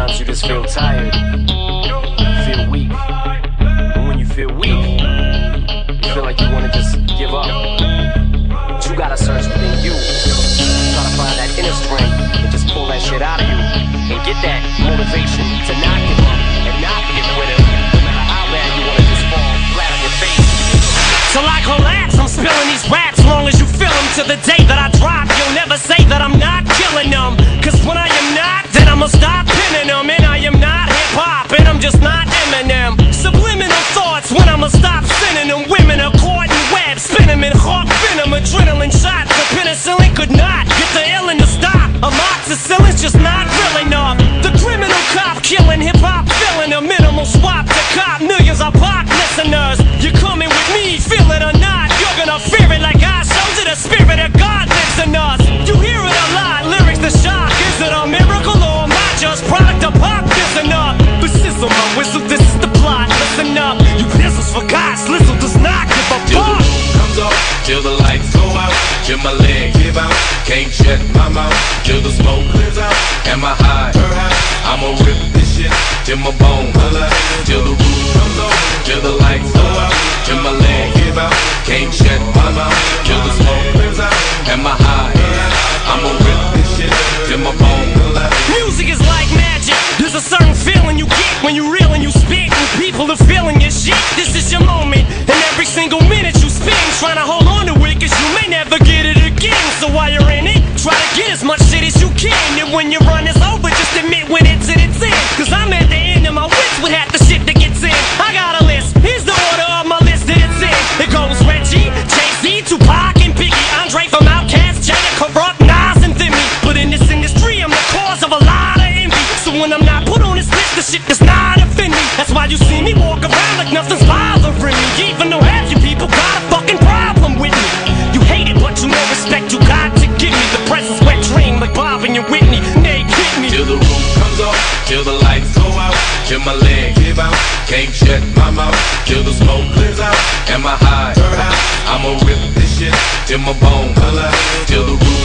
Sometimes you just feel tired, feel weak. And when you feel weak, you feel like you wanna just give up. But you gotta search within you. Try to find that inner strength and just pull that shit out of you. And get that motivation to not give up and not be a quitter. No matter how bad you wanna just fall flat on your face. Till I collapse, I'm spilling these raps long as you feel them. To the day that I drop, you'll never say that I'm not killing them. Cause when I am not, then I'ma stop pinning them. And I am not hip-hop, and I'm just not Eminem. Subliminal thoughts when I'ma stop sending them. Women are caught in webs, spin them in hawk venom. Adrenaline shots, the penicillin could not get the illin to stop. Amoxicillin's just not real enough. The criminal cop killing hip-hop, filling a minimal swap to cop. Millions of pop listeners, you're coming with me, feel it or not. You're gonna fear it like I showed you. The spirit of God lives in us. You hear it a lot, lyrics the shock. Is it a miracle or am I just product of pop? Listen up, but sizzle my whistle, this is the plot. Listen up, you pistols for God, Slizzle does not give a Till the fuck. roof comes off, till the lights go out, till my leg give out, can't shut my mouth, till the smoke clears out, and my high, I'ma rip this shit till my bone holla, till the roof comes off, till the lights go out, till my leg give out, can't shut my mouth, till the smoke clears out, and my high, I'ma rip this shit till my bone holla. Music is like magic. There's a certain feeling you get when you reel and you spit, and people are feeling your shit. This is your moment, and every single minute you spend trying to hold on to it, cause you may never get it again. So while you're in it, try to get as much shit as you can. And when your run is over, just admit when it's in its end. Cause I'm at the end of my wits with half the shit that gets in. I got a list, here's the order of my list that it's in. It goes Reggie, Jay-Z, Tupac, and Biggie, Andre from Outkast, Jada, Corrupt, Nas, and Thimmy. But in this industry, I'm the cause of a lot of envy. So when I'm not put on this list, the shit does not offend me. That's why you see me walk around like nothing's bothering me. Even though half you people got a fucking problem with me. You hate it, but you know respect you got to give me. The presence wet dream like Bob and your Whitney. Nay, kick me. Till the roof comes off, till the lights go out, till my leg give out, can't shut my mouth, till the smoke clears out, and my high, I'ma rip this shit till my bone holla, till the roof